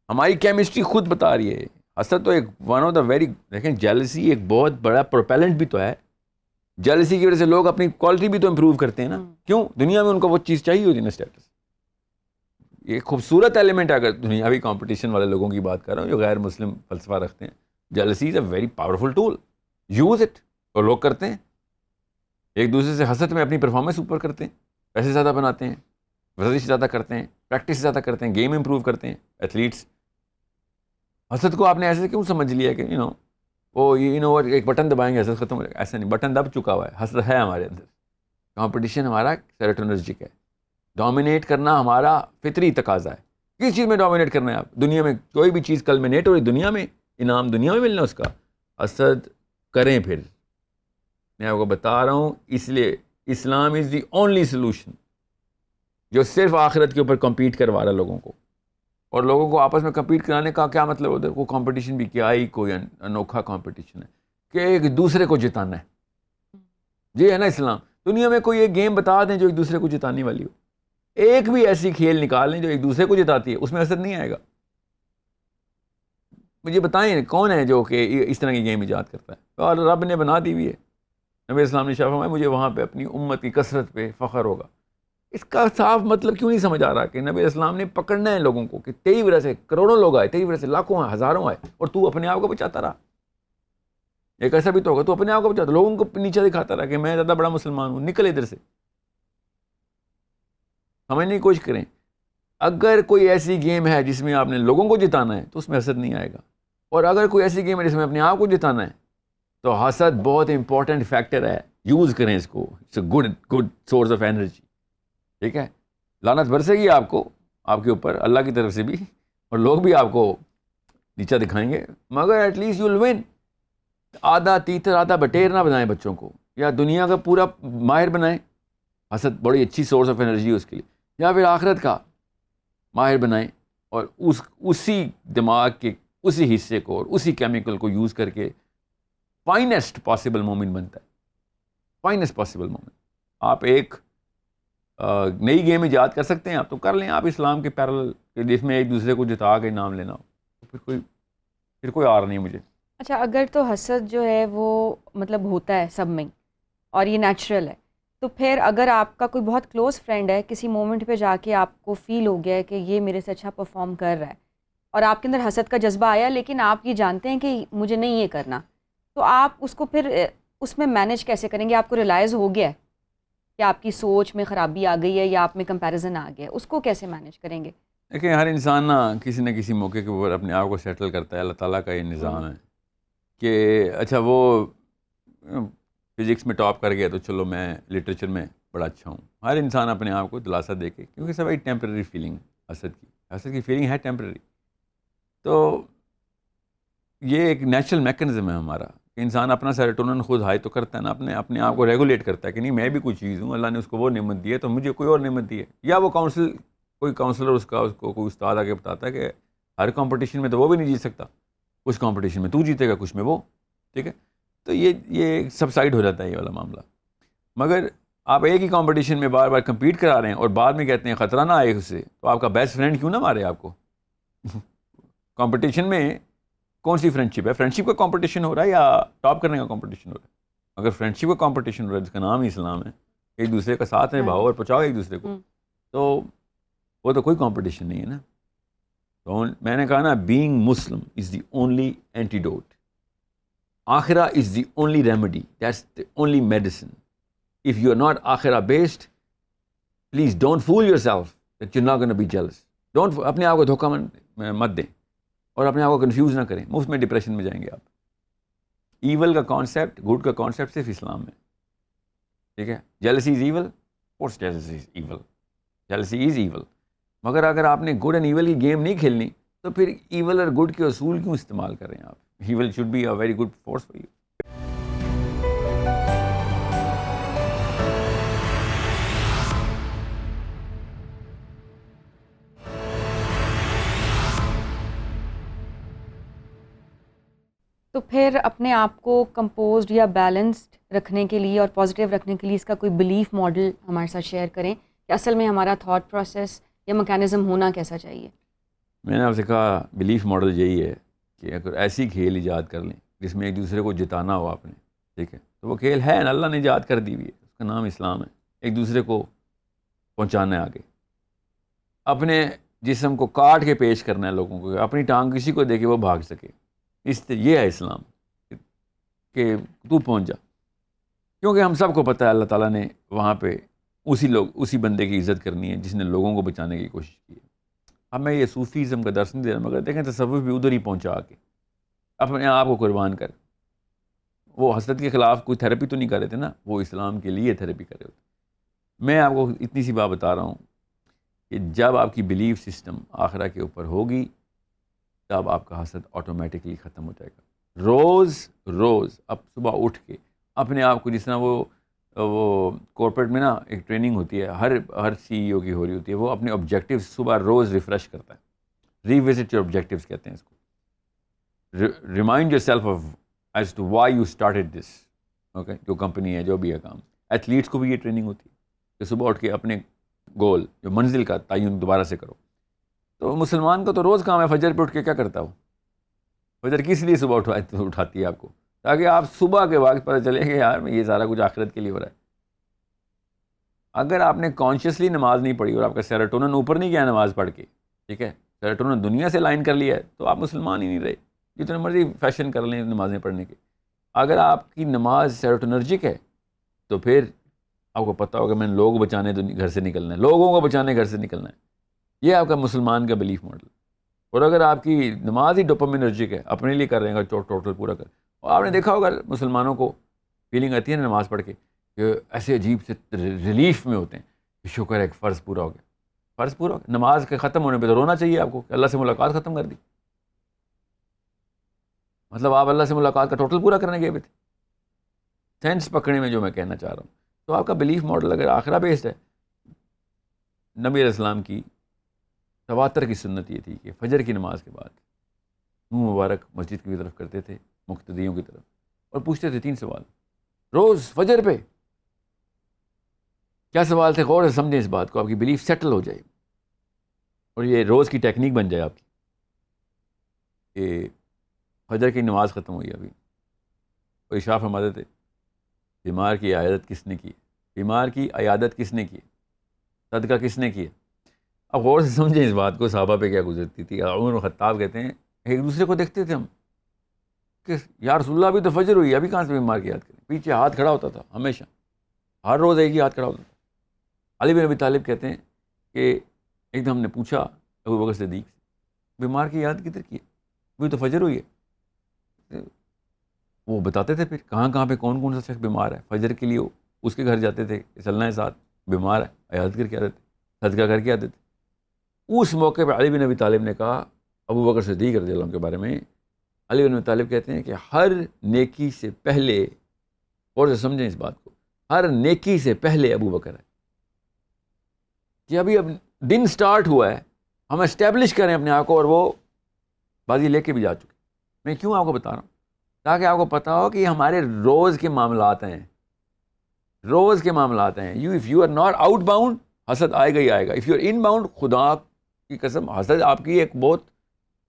Speaker 1: ہماری کیمسٹری خود بتا رہی ہے. حسد تو ایک ون آف دا ویری, دیکھیں جیلسی ایک بہت بڑا پروپیلنٹ بھی تو ہے. جیلسی کی وجہ سے لوگ اپنی کوالٹی بھی تو امپروو کرتے ہیں نا. کیوں؟ دنیا میں ان کو وہ چیز چاہیے ہوتی ہے نا, اسٹیٹس. یہ خوبصورت ایلیمنٹ ہے. اگر دنیاوی کمپٹیشن والے لوگوں کی بات کر رہا ہوں جو غیر مسلم فلسفہ رکھتے ہیں, jealousy is a very powerful tool, use it. اور لوگ کرتے ہیں, ایک دوسرے سے حسد میں اپنی پرفارمنس اوپر کرتے ہیں, پیسے زیادہ بناتے ہیں, ورزش زیادہ کرتے ہیں, پریکٹس زیادہ کرتے ہیں, گیم امپروو کرتے ہیں, ایتھلیٹس. حسد کو آپ نے ایسے کیوں سمجھ لیا کہ ایک بٹن دبائیں گے حسد ختم ہو جائے گا؟ ایسا نہیں, بٹن دب چکا ہوا ہے, حسد ہے ہمارے اندر. کمپٹیشن ہمارا سیروٹونرجک ہے, ڈومینیٹ کرنا ہمارا فطری تقاضا ہے. کس چیز میں ڈومینیٹ کرنا ہے آپ؟ دنیا میں کوئی بھی چیز کلمینیٹ ہو رہی دنیا میں, انعام دنیا میں ملنا ہے اس کا. حسد کریں پھر, میں آپ کو بتا رہا ہوں. اس لیے اسلام از دی اونلی سلوشن جو صرف آخرت کے اوپر کمپیٹ کروا رہا ہے لوگوں کو. اور لوگوں کو آپس میں کمپیٹ کرانے کا کیا مطلب ہوتا ہے؟ وہ کمپٹیشن بھی کیا ہی کوئی انوکھا کمپٹیشن ہے کہ ایک دوسرے کو جتانا ہے. یہ ہے نا اسلام. دنیا میں کوئی ایک گیم بتا دیں جو ایک دوسرے کو جتانے والی ہو, ایک بھی ایسی کھیل نکال لیں جو ایک دوسرے کو جتاتی ہے, اس میں حسد نہیں آئے گا. مجھے بتائیں کون ہے جو کہ اس طرح کی گیم ایجاد کرتا ہے؟ اور رب نے بنا دی ہوئی ہے. نبی اسلام نے فرمایا مجھے وہاں پہ اپنی امت کی کثرت پہ فخر ہوگا. اس کا صاف مطلب کیوں نہیں سمجھ آ رہا کہ نبی اسلام نے پکڑنا ہے لوگوں کو کہ تیری وجہ سے کروڑوں لوگ آئے, تیری وجہ سے لاکھوں آئے, ہزاروں آئے, اور تو اپنے آپ کو بچاتا رہا. ایک ایسا بھی تو ہوگا تو اپنے آپ کو بچاتا, لوگوں کو نیچے دکھاتا رہا کہ میں زیادہ بڑا مسلمان ہوں, نکل ادھر سے. سمجھنے کی کوشش کریں. اگر کوئی ایسی گیم ہے جس میں آپ نے لوگوں کو جتانا ہے تو اس میں حسد نہیں آئے گا. اور اگر کوئی ایسی گیم ہے جس میں اپنے آپ کو جتانا ہے تو حسد بہت امپورٹنٹ فیکٹر ہے. یوز کریں اس کو, it's a good source of energy. ٹھیک ہے, لعنت برسے گی آپ کو, آپ کے اوپر اللہ کی طرف سے بھی, اور لوگ بھی آپ کو نیچا دکھائیں گے, مگر at least you will win. آدھا تیتر آدھا بٹیر نہ بنائیں بچوں کو, یا دنیا کا پورا ماہر بنائیں. حسد بڑی اچھی سورس آف انرجی ہے اس کے لیے. یا پھر آخرت کا ماہر بنائیں اور اسی دماغ کے اسی حصے کو اور اسی کیمیکل کو یوز کر کے فائنسٹ پاسبل مومنٹ بنتا ہے. Finest possible moment. آپ ایک نئی گیم ایجاد کر سکتے ہیں, آپ تو کر لیں آپ اسلام کے پیرل, جس میں ایک دوسرے کو جتا کے نام لینا ہو, پھر کوئی آر نہیں مجھے.
Speaker 2: اچھا, اگر تو حسد جو ہے وہ مطلب ہوتا ہے سب میں اور یہ نیچرل ہے, تو پھر اگر آپ کا کوئی بہت کلوز فرینڈ ہے, کسی مومنٹ پہ جا کے آپ کو فیل ہو گیا ہے کہ یہ میرے سے اچھا پرفارم کر رہا ہے اور آپ کے اندر حسد کا جذبہ آیا, لیکن آپ یہ جانتے ہیں کہ مجھے نہیں یہ کرنا, تو آپ اس کو پھر اس میں مینیج کیسے کریں گے؟ آپ کو ریلائز ہو گیا ہے کہ آپ کی سوچ میں خرابی آ گئی ہے یا آپ میں کمپیریزن آ گیا ہے, اس کو کیسے مینیج کریں گے؟
Speaker 1: دیکھیں, ہر انسان کسی نہ کسی موقع کے اوپر اپنے آپ کو سیٹل کرتا ہے. اللہ تعالیٰ کا یہ نظام ہے کہ اچھا وہ فزکس میں ٹاپ کر گیا تو چلو میں لٹریچر میں بڑا اچھا ہوں. ہر انسان اپنے آپ کو دلاسا دے کے, کیونکہ سب ایک ٹیمپرری فیلنگ حسد کی فیلنگ ہے ٹیمپرری. تو یہ ایک نیچرل میکنزم ہے ہمارا کہ انسان اپنا سیروٹونن خود ہائی تو کرتا ہے نا, اپنے آپ کو ریگولیٹ کرتا ہے کہ نہیں میں بھی کوئی چیز ہوں, اللہ نے اس کو وہ نعمت دی ہے تو مجھے کوئی اور نعمت دی ہے. یا وہ کوئی کاؤنسلر اس کو کوئی استاد آ کے بتاتا ہے کہ ہر کمپٹیشن میں تو وہ بھی نہیں جیت سکتا, کچھ کمپٹیشن میں تو جیتے گا, کچھ میں وہ. ٹھیک ہے, تو یہ سبسائڈ ہو جاتا ہے یہ والا معاملہ. مگر آپ ایک ہی کمپٹیشن میں بار بار کمپیٹ کرا رہے ہیں اور بعد میں کہتے ہیں خطرہ نہ آئے اس سے, تو آپ کا بیسٹ فرینڈ کیوں نہ مارے آپ کو؟ کمپٹیشن میں کون سی فرینڈ شپ ہے؟ فرینڈ شپ کا کمپٹیشن ہو رہا ہے یا ٹاپ کرنے کا کمپٹیشن ہو رہا ہے؟ اگر فرینڈ شپ کا کمپٹیشن ہو رہا ہے جس کا نام ہی اسلام ہے, ایک دوسرے کا ساتھ نبھاؤ اور پہنچاؤ ایک دوسرے کو, تو وہ تو کوئی کمپٹیشن نہیں ہے نا. تو میں نے کہا نا, being Muslim is the only antidote, آخرہ is the only remedy, that's the only medicine. If you are not آخرہ based, please don't fool yourself that you not gonna be jealous. Don't, اپنے آپ کو دھوکہ مت دیں اور اپنے آپ کو کنفیوز نہ کریں, مفت میں ڈپریشن میں جائیں گے آپ. ایول کا کانسیپٹ, گڈ کا کانسیپٹ صرف اسلام میں. ٹھیک ہے, jealousy is equal, course jealousy is equal, jealousy is equal. مگر اگر آپ نے گڈ اینڈ ایول کی گیم نہیں کھیلنی تو پھر ایول اور گڈ کے اصول کیوں استعمال کر رہے ہیں آپ؟ Evil should be a very good force for you.
Speaker 2: تو پھر اپنے آپ کو کمپوزڈ یا بیلنسڈ رکھنے کے لیے اور پازیٹیو رکھنے کے لیے اس کا کوئی بلیف ماڈل ہمارے ساتھ شیئر کریں کہ اصل میں ہمارا تھاٹ پروسیس یا میکینزم ہونا کیسا چاہیے؟
Speaker 1: میں نے آپ سے کہا بلیف ماڈل یہی ہے کہ اگر ایسی کھیل ایجاد کر لیں جس میں ایک دوسرے کو جتانا ہو آپ نے, ٹھیک ہے, تو وہ کھیل ہے نا, اللہ نے ایجاد کر دی ہوئی ہے, اس کا نام اسلام ہے. ایک دوسرے کو پہنچانا ہے آگے, اپنے جسم کو کاٹ کے پیش کرنا ہے لوگوں کو, اپنی ٹانگ کسی کو دے کے وہ بھاگ سکے. یہ ہے اسلام کہ تو پہنچ جا, کیونکہ ہم سب کو پتہ ہے اللہ تعالیٰ نے وہاں پہ اسی بندے کی عزت کرنی ہے جس نے لوگوں کو بچانے کی کوشش کی ہے. اب میں یہ صوفیزم کا درس نہیں دے رہا, مگر دیکھیں تصوف بھی ادھر ہی پہنچا کے اپنے آپ کو قربان کر. وہ حسد کے خلاف کوئی تھیراپی تو نہیں کر رہے تھے نا, وہ اسلام کے لیے تھیراپی کر رہے ہوتے. میں آپ کو اتنی سی بات بتا رہا ہوں کہ جب آپ کی بلیف سسٹم آخرہ کے اوپر ہوگی تب آپ کا حسد آٹومیٹکلی ختم ہو جائے گا. روز اب صبح اٹھ کے اپنے آپ کو, جس طرح وہ کارپوریٹ میں نا ایک ٹریننگ ہوتی ہے, ہر سی ای او کی ہو رہی ہوتی ہے, وہ اپنے آبجیکٹیوز صبح روز ریفریش کرتا ہے. ریوزٹ یور آبجیکٹیوز کہتے ہیں اس کو. Remind your self of as to why you started this. Okay, جو کمپنی ہے, جو بھی ہے کام. ایتھلیٹس کو بھی یہ ٹریننگ ہوتی ہے کہ صبح اٹھ کے اپنے گول, جو منزل کا تعین دوبارہ سے کرو. تو مسلمان کا تو روز کام ہے فجر پہ اٹھ کے کیا کرتا ہو؟ فجر کس لیے صبح اٹھاتی ہے آپ کو؟ تاکہ آپ صبح کے وقت پتہ چلے کہ یار یہ سارا کچھ آخرت کے لیے ہو رہا ہے. اگر آپ نے کانشیسلی نماز نہیں پڑھی اور آپ کا سیروٹونن اوپر نہیں گیا نماز پڑھ کے, ٹھیک ہے, سیروٹونن دنیا سے لائن کر لیا ہے, تو آپ مسلمان ہی نہیں رہے, جتنے مرضی فیشن کر لیں نمازیں پڑھنے کے. اگر آپ کی نماز سیروٹونرجک ہے تو پھر آپ کو پتہ ہوگا میں نے لوگ بچانے گھر سے نکلنا ہے, لوگوں کو بچانے گھر سے نکلنا ہے. یہ آپ کا مسلمان کا بلیف ماڈل. اور اگر آپ کی نماز ہی ڈوپامینرجک ہے, اپنے لیے کر رہے ہیں ٹوٹل پورا کر, اور آپ نے دیکھا ہوگا مسلمانوں کو فیلنگ آتی ہے نا نماز پڑھ کے کہ ایسے عجیب سے ریلیف میں ہوتے ہیں کہ شکر ہے ایک فرض پورا ہو گیا. فرض پورا ہو گیا, نماز کے ختم ہونے پہ تو رونا چاہیے آپ کو کہ اللہ سے ملاقات ختم کر دی. مطلب آپ اللہ سے ملاقات کا ٹوٹل پورا کرنے گئے ہوئے تھے. سینس پکڑنے میں جو میں کہنا چاہ رہا ہوں, تو آپ کا بلیف ماڈل اگر آخرہ بیسڈ ہے. نبی علیہ السلام کی تواتر کی سنت یہ تھی کہ فجر کی نماز کے بعد منہ مبارک مسجد کی طرف کرتے تھے، مقتدیوں کی طرف، اور پوچھتے تھے 3 سوال روز فجر پہ. کیا سوال تھے؟ غور سے سمجھیں اس بات کو، آپ کی بلیف سیٹل ہو جائے اور یہ روز کی ٹیکنیک بن جائے آپ کی. کہ فجر کی نماز ختم ہوئی ابھی، کوئی شاہ فرماتے تھے بیمار کی عیادت کس نے کی؟ بیمار کی عیادت کس نے کی؟ صدقہ کس نے کیا؟ اب غور سے سمجھیں اس بات کو، صحابہ پہ کیا گزرتی تھی. عمر خطاب کہتے ہیں ایک دوسرے کو دیکھتے تھے ہم کہ یا رسول اللہ ابھی تو فجر ہوئی، ابھی کہاں سے بیمار کی یاد کریں؟ پیچھے ہاتھ کھڑا ہوتا تھا ہمیشہ، ہر روز ایک ہی ہاتھ کھڑا ہوتا تھا. علی بن ابی طالب کہتے ہیں کہ ایک دن ہم نے پوچھا ابو بکر صدیق سے بیمار کی یاد کدھر کی ہے؟ ابھی تو فجر ہوئی ہے. وہ بتاتے تھے پھر کہاں کہاں پہ کون کون سا شخص بیمار ہے، فجر کے لیے اس کے گھر جاتے تھے کہ چلنا ہے ساتھ، بیمار ہے عیادت کر کے آتے تھے، صدقہ کر کے آتے تھے. اس موقع پہ علی بن ابی طالب نے کہا ابو بکر صدیق رضی اللہ عنہ کے بارے میں، علی بن ابی طالب کہتے ہیں کہ ہر نیکی سے پہلے، اور سے سمجھیں اس بات کو، ہر نیکی سے پہلے ابو بکر ہے. کہ ابھی اب دن سٹارٹ ہوا ہے، ہم اسٹیبلش کریں اپنے آپ کو، اور وہ بازی لے کے بھی جا چکے. میں کیوں آپ کو بتا رہا ہوں؟ تاکہ آپ کو پتا ہو کہ یہ ہمارے روز کے معاملات ہیں، روز کے معاملات ہیں. If you are not outbound, حسد آئے گا ہی آئے گا. If you are inbound, خدا کی قسم حسد آپ کی ایک بہت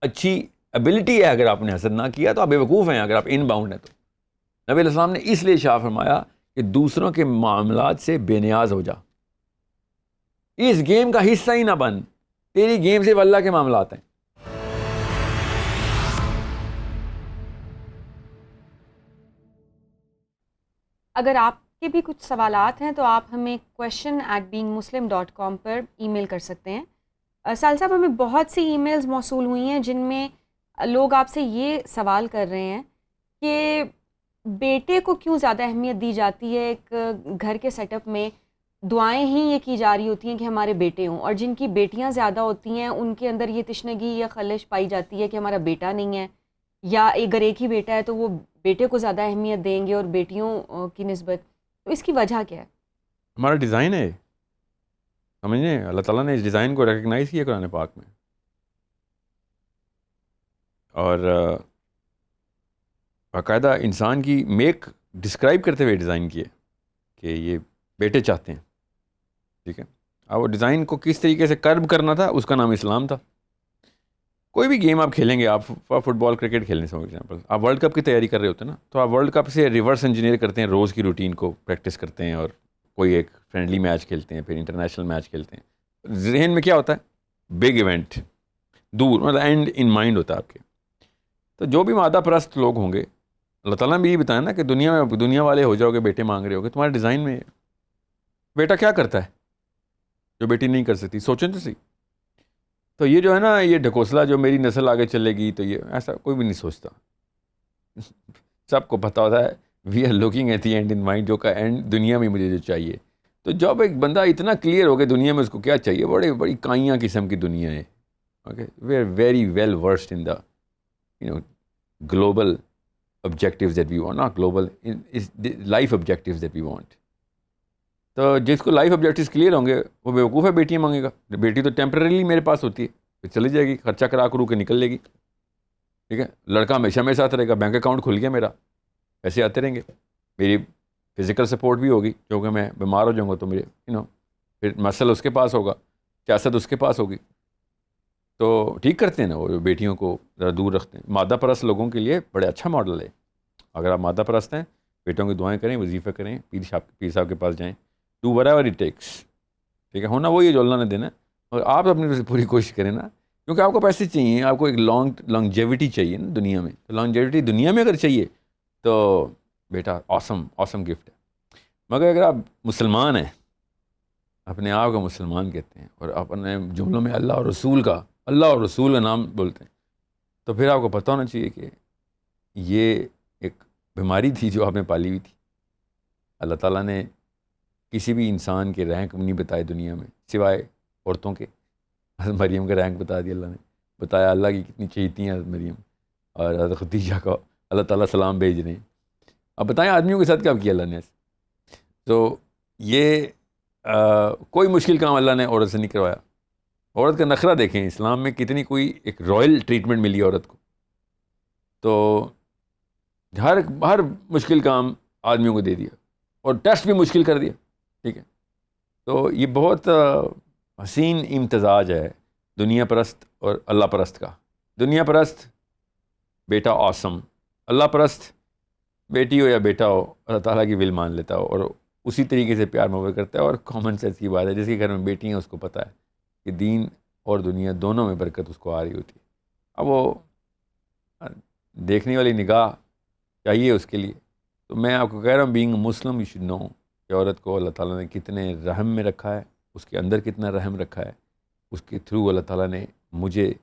Speaker 1: اچھی ایبلٹی ہے. اگر آپ نے حسد نہ کیا تو آپ بے وقوف ہیں. اگر آپ ان باؤنڈ ہیں تو نبی علیہ السلام نے اس لیے ارشاد فرمایا کہ دوسروں کے معاملات سے بے نیاز ہو جا، اس گیم کا حصہ ہی نہ بن، تیری گیم صرف اللہ کے معاملات ہیں.
Speaker 2: اگر آپ کے بھی کچھ سوالات ہیں تو آپ ہمیں question@beingmuslim.com پر ای میل کر سکتے ہیں. سال صاحب، ہمیں بہت سی ای میلز موصول ہوئی ہیں جن میں لوگ آپ سے یہ سوال کر رہے ہیں کہ بیٹے کو کیوں زیادہ اہمیت دی جاتی ہے ایک گھر کے سیٹ اپ میں. دعائیں ہی یہ کی جا رہی ہوتی ہیں کہ ہمارے بیٹے ہوں، اور جن کی بیٹیاں زیادہ ہوتی ہیں ان کے اندر یہ تشنگی یا خلش پائی جاتی ہے کہ ہمارا بیٹا نہیں ہے، یا اگر ایک ہی بیٹا ہے تو وہ بیٹے کو زیادہ اہمیت دیں گے اور بیٹیوں کی نسبت. تو اس کی وجہ کیا ہے؟
Speaker 1: ہمارا ڈیزائن ہے، سمجھیں اللہ تعالیٰ نے اس ڈیزائن کو ریکگنائز کیا قرآن پاک میں، اور باقاعدہ انسان کی میک ڈسکرائب کرتے ہوئے ڈیزائن کیے کہ یہ بیٹے چاہتے ہیں. ٹھیک ہے، اب وہ ڈیزائن کو کس طریقے سے کرب کرنا تھا، اس کا نام اسلام تھا. کوئی بھی گیم آپ کھیلیں گے، آپ فٹ بال کرکٹ کھیلیں فار ایگزامپل، آپ ورلڈ کپ کی تیاری کر رہے ہوتے ہیں نا، تو آپ ورلڈ کپ سے ریورس انجینئر کرتے ہیں، روز کی روٹین کو پریکٹس کرتے ہیں، اور کوئی ایک فرینڈلی میچ کھیلتے ہیں، پھر انٹرنیشنل میچ کھیلتے ہیں. ذہن میں کیا ہوتا ہے؟ بگ ایونٹ، دور، مطلب اینڈ ان مائنڈ ہوتا ہے آپ کے. تو جو بھی مادہ پرست لوگ ہوں گے، اللہ تعالیٰ نے بھی یہ بتایا نا کہ دنیا والے ہو جاؤ گے، بیٹے مانگ رہے ہو گے، تمہارے ڈیزائن میں بیٹا کیا کرتا ہے جو بیٹی نہیں کر سکتی؟ سوچیں تو صحیح. تو یہ جو ہے نا، یہ ڈھکوسلا جو میری نسل آگے چلے گی، تو یہ ایسا کوئی بھی نہیں سوچتا. سب کو پتہ ہوتا ہے we are looking at the end in mind, جو کا اینڈ دنیا میں مجھے جو چاہیے. تو جب ایک بندہ اتنا کلیئر ہو گیا دنیا میں اس کو کیا چاہیے، بڑی کائیاں قسم کی دنیا ہے. Okay, we are very well versed in the global objectives that we want, not global, is the life objectives that we want. تو جس کو لائف آبجیکٹیوز کلیئر ہوں گے وہ بیوقوف ہے بیٹیاں مانگے گا. بیٹی تو ٹیمپرریلی میرے پاس ہوتی ہے، پھر چلی جائے گی، خرچہ کرا کرو کے نکل لے گی. ٹھیک ہے، لڑکا ہمیشہ میرے ساتھ رہے گا، بینک اکاؤنٹ کھل گیا میرا، پیسے آتے رہیں گے، میری فزیکل سپورٹ بھی ہوگی، کیونکہ میں بیمار ہو جاؤں گا تو میرے پھر مسل اس کے پاس ہوگا، سیاست اس کے پاس ہوگی. تو ٹھیک کرتے ہیں نا وہ بیٹیوں کو ذرا دور رکھتے ہیں. مادہ پرست لوگوں کے لیے بڑے اچھا ماڈل ہے. اگر آپ مادہ پرست ہیں، بیٹوں کی دعائیں کریں، وظیفہ کریں، پیر صاحب کے پاس جائیں، ڈو whatever it takes. ٹھیک ہے، ہونا وہی ہے جو اللہ نے دینا ہے، اور آپ اپنی طرف سے پوری کوشش کریں نا، کیونکہ آپ کو پیسے چاہیے، آپ کو ایک لانگجیوٹی چاہیے نا دنیا میں. تو لانگجیوٹی دنیا میں اگر چاہیے تو بیٹا آسم گفٹ ہے. مگر اگر آپ مسلمان ہیں، اپنے آپ کو مسلمان کہتے ہیں، اور اپنے جملوں میں اللہ اور رسول کا نام بولتے ہیں، تو پھر آپ کو پتہ ہونا چاہیے کہ یہ ایک بیماری تھی جو آپ نے پالی ہوئی تھی. اللہ تعالیٰ نے کسی بھی انسان کے رینک نہیں بتائے دنیا میں سوائے عورتوں کے. حضرت مریم کا رینک بتا دیا اللہ نے، بتایا اللہ کی کتنی چہیتی ہیں حضرت مریم، اور حضرت خدیجہ کا اللہ تعالیٰ سلام بھیج رہے ہیں. اب بتائیں آدمیوں کے ساتھ کیا کیا اللہ نے. تو یہ کوئی مشکل کام اللہ نے عورت سے نہیں کروایا. عورت کا نخرہ دیکھیں، اسلام میں کتنی کوئی ایک رائل ٹریٹمنٹ ملی عورت کو. تو ہر مشکل کام آدمیوں کو دے دیا اور ٹیسٹ بھی مشکل کر دیا. ٹھیک ہے, تو یہ بہت حسین امتزاج ہے دنیا پرست اور اللہ پرست کا. دنیا پرست بیٹا آسم, اللہ پرست بیٹی ہو یا بیٹا ہو اللہ تعالیٰ کی ول مان لیتا ہو اور اسی طریقے سے پیار محبت کرتا ہے. اور کامن سینس کی بات ہے, جس کے گھر میں بیٹی ہیں اس کو پتہ ہے کہ دین اور دنیا دونوں میں برکت اس کو آ رہی ہوتی ہے. اب وہ دیکھنے والی نگاہ چاہیے اس کے لیے. تو میں آپ کو کہہ رہا ہوں, being Muslim you should know کہ عورت کو اللہ تعالیٰ نے کتنے رحم میں رکھا ہے, اس کے اندر کتنا رحم رکھا ہے. اس کے تھرو اللہ تعالیٰ نے مجھے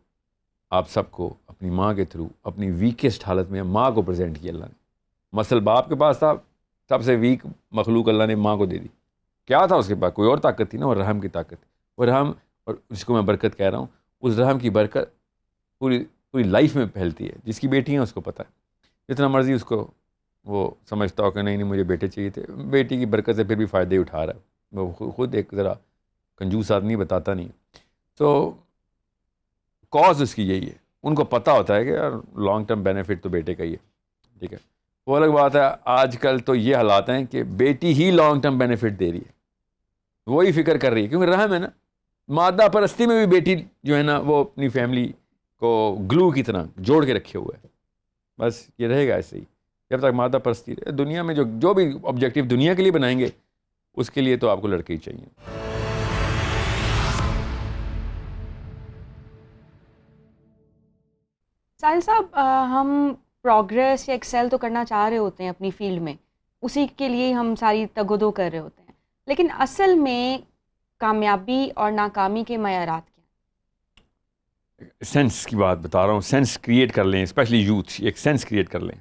Speaker 1: آپ سب کو اپنی ماں کے تھرو اپنی ویکسٹ حالت میں ماں کو پریزنٹ کیا اللہ نے. مثل باپ کے پاس تھا, سب سے ویک مخلوق اللہ نے ماں کو دے دی. کیا تھا اس کے پاس؟ کوئی اور طاقت تھی نا, اور رحم کی طاقت. وہ رحم, اور جس کو میں برکت کہہ رہا ہوں, اس رحم کی برکت پوری لائف میں پھیلتی ہے. جس کی بیٹی ہیں اس کو پتہ ہے, جتنا مرضی اس کو وہ سمجھتا ہو کہ نہیں مجھے بیٹے چاہیے تھے, بیٹی کی برکت سے پھر بھی فائدے اٹھا رہا ہے. وہ خود ایک ذرا کنجوس آدمی بتاتا نہیں. تو کاز اس کی یہی ہے, ان کو پتہ ہوتا ہے کہ یار لانگ ٹرم بینیفٹ تو بیٹے کا ہی ہے. ٹھیک ہے, وہ الگ بات ہے. آج کل تو یہ حالات ہیں کہ بیٹی ہی لانگ ٹرم بینیفٹ دے رہی ہے, وہی فکر کر رہی ہے, کیونکہ رحم ہے نا. مادہ پرستی میں بھی بیٹی جو ہے نا وہ اپنی فیملی کو گلو کی طرح جوڑ کے رکھے ہوئے ہے. بس یہ رہے گا ایسے ہی جب تک مادہ پرستی رہے. دنیا میں جو بھی آبجیکٹیو دنیا کے لیے بنائیں گے, اس کے لیے تو آپ کو لڑکے ہی چاہیے.
Speaker 2: ساحل صاحب, ہم پروگریس یا ایکسیل تو کرنا چاہ رہے ہوتے ہیں اپنی فیلڈ میں, اسی کے لیے ہم ساری تگ و دو کر رہے ہوتے ہیں, لیکن اصل میں کامیابی اور ناکامی کے معیارات کیا؟
Speaker 1: سینس کی بات بتا رہا ہوں. سینس کریٹ کر لیں, اسپیشلی یوتھ, ایک سینس کریٹ کر لیں.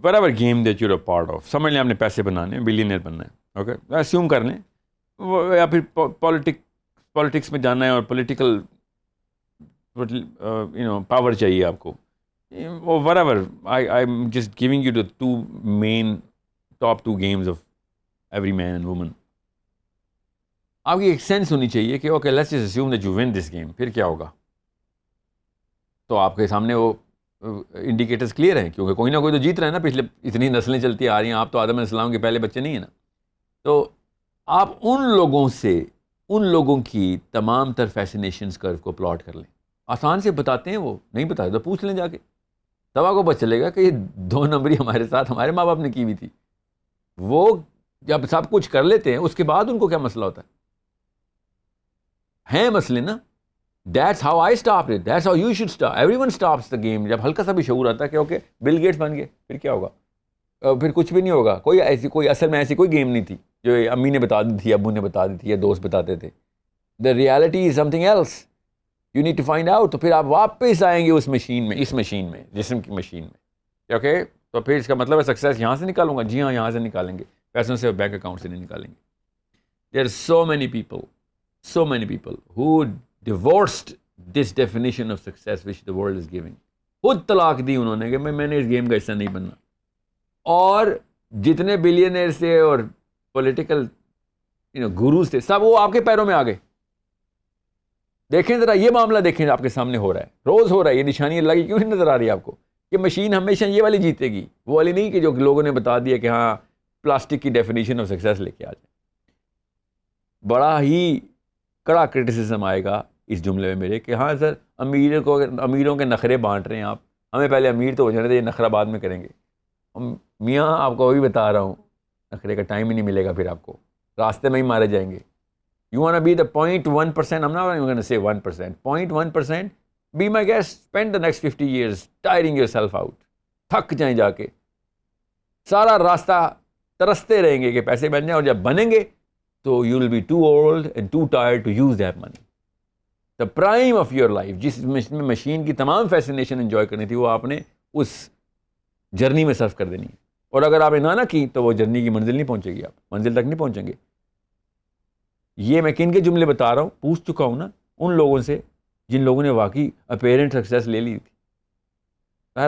Speaker 1: Whatever game that you are part of, سمجھ لیں آپ نے پیسے بنانے, بلینئر بننا ہے. اوکے, اسیوم کر لیں, یا پھر پالیٹکس میں جانا ہے اور پولیٹیکل پاور چاہیے آپ کو. whatever, I'm just giving you the top two games of every man and woman. آپ کی ایک سینس ہونی چاہیے کہ okay let's just assume that you win this game, پھر کیا ہوگا. تو آپ کے سامنے وہ انڈیکیٹرز کلیئر ہیں, کیونکہ کوئی نہ کوئی تو جیت رہا ہے نا. پچھلے اتنی نسلیں چلتی آ رہی ہیں, آپ تو آدم علیہ السلام کے پہلے بچے نہیں ہیں نا. تو آپ ان لوگوں کی تمام تر فیسینیشنز کرو کو پلاٹ کر لیں. آسان سے بتاتے ہیں, وہ نہیں بتاتے تو پوچھ لیں جا کے, تب آپ کو پتہ چلے گا کہ یہ 2 نمبری ہمارے ساتھ ہمارے ماں باپ نے کی ہوئی تھی. وہ جب سب کچھ کر لیتے ہیں اس کے بعد ان کو کیا مسئلہ ہوتا ہے مسئلے نا. That's how I stopped it. That's how you should stop. Everyone stops the game. جب ہلکا سا بھی شعور آتا ہے کہ اوکے بل گیٹس بن گئے, پھر کیا ہوگا؟ پھر کچھ بھی نہیں ہوگا. کوئی اصل میں ایسی کوئی گیم نہیں تھی جو امی نے بتا دی تھی, ابو نے بتا دی تھی, یا دوست بتاتے تھے. The reality is something else. You need to find out. تو پھر آپ واپس آئیں گے اس مشین میں, جسم کی مشین میں. اوکے, تو پھر اس کا مطلب ہے سکسیس یہاں سے نکالوں گا. جی ہاں, یہاں سے نکالیں گے, پیسوں سے, بینک اکاؤنٹ سے نہیں نکالیں گے. There are so many people who divorced this definition of success which the world is giving. خود طلاق دی انہوں نے کہ میں نے اس گیم کا حصہ نہیں بننا. اور جتنے بلینئر سے اور پولیٹیکل گروز تھے, سب وہ آپ کے پیروں میں آ گئے. دیکھیں ذرا یہ معاملہ, دیکھیں آپ کے سامنے ہو رہا ہے, روز ہو رہا ہے. یہ نشانی اللہ کی کیوں نہیں نظر آ رہی ہے آپ کو کہ مشین ہمیشہ یہ والی جیتے گی, وہ والی نہیں کہ جو لوگوں نے بتا دیا کہ ہاں پلاسٹک کی ڈیفینیشن آف سکسیس لے کے آ جائیں. بڑا ہی کڑا کرٹیسزم آئے گا اس جملے میں میرے کہ ہاں سر امیروں کے نخرے بانٹ رہے ہیں آپ, ہمیں پہلے امیر تو ہو جانے دے, یہ نخرہ بعد میں کریں گے. میاں آپ کو وہی بتا رہا ہوں, نخرے کا ٹائم ہی نہیں ملے گا, پھر آپ کو راستے میں ہی مارے جائیں گے. You want to be the 0.1%, I'm not even going to say 1%, 0.1%, be my guest, spend the next 50 years tiring yourself out. تھک جائیں جا کے, سارا راستہ ترستے رہیں گے کہ پیسے بن جائیں, اور جب بنیں گے تو you will be too old and too tired to use that money. The prime of your life, جس میں مشین کی تمام فیسینیشن انجوائے کرنی تھی, وہ آپ نے اس جرنی میں صرف کر دینی ہے. اور اگر آپ نے نہ کی تو وہ جرنی کی منزل نہیں پہنچے گی, آپ منزل تک نہیں پہنچیں گے. یہ میں کن کے جملے بتا رہا ہوں, پوچھ چکا ہوں نا ان لوگوں سے جن لوگوں نے واقعی اپیرنٹ سکسیس لے لی تھی.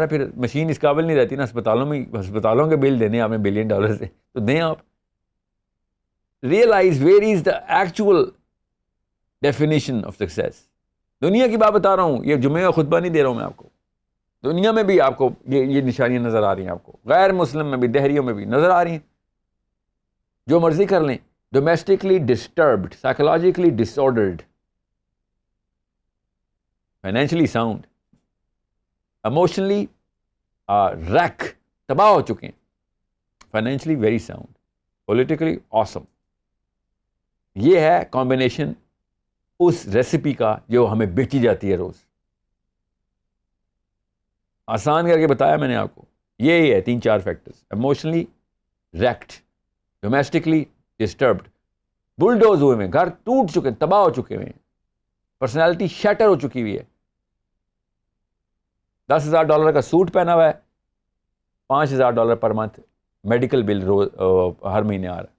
Speaker 1: پھر مشین اس قابل نہیں رہتی نا ہسپتالوں کے بل دینے آپ نے $1 بلین سے, تو دیں آپ. Realize where is the actual definition of success. دنیا کی بات بتا رہا ہوں, یہ جمعے کا خطبہ نہیں دے رہا ہوں میں آپ کو. دنیا میں بھی آپ کو یہ نشانیاں نظر آ رہی ہیں، آپ کو غیر مسلم میں بھی، دہریوں میں بھی نظر آ رہی ہیں. جو مرضی کر لیں، domestically disturbed, psychologically disordered, financially sound, emotionally wreck, تباہ ہو چکے ہیں، financially very sound, politically awesome. یہ ہے کمبینیشن اس ریسیپی کا جو ہمیں بیچی جاتی ہے روز. آسان کر کے بتایا میں نے آپ کو، یہی ہے 3-4 factors: emotionally wrecked, domestically disturbed, bulldoze ہوئے ہیں، گھر ٹوٹ چکے ہیں، تباہ ہو چکے ہیں، پرسنالٹی شیٹر ہو چکی ہوئی ہے. $10,000 کا سوٹ پہنا ہوا ہے، $5,000 پر منتھ میڈیکل بل ہر مہینے آ رہا ہے.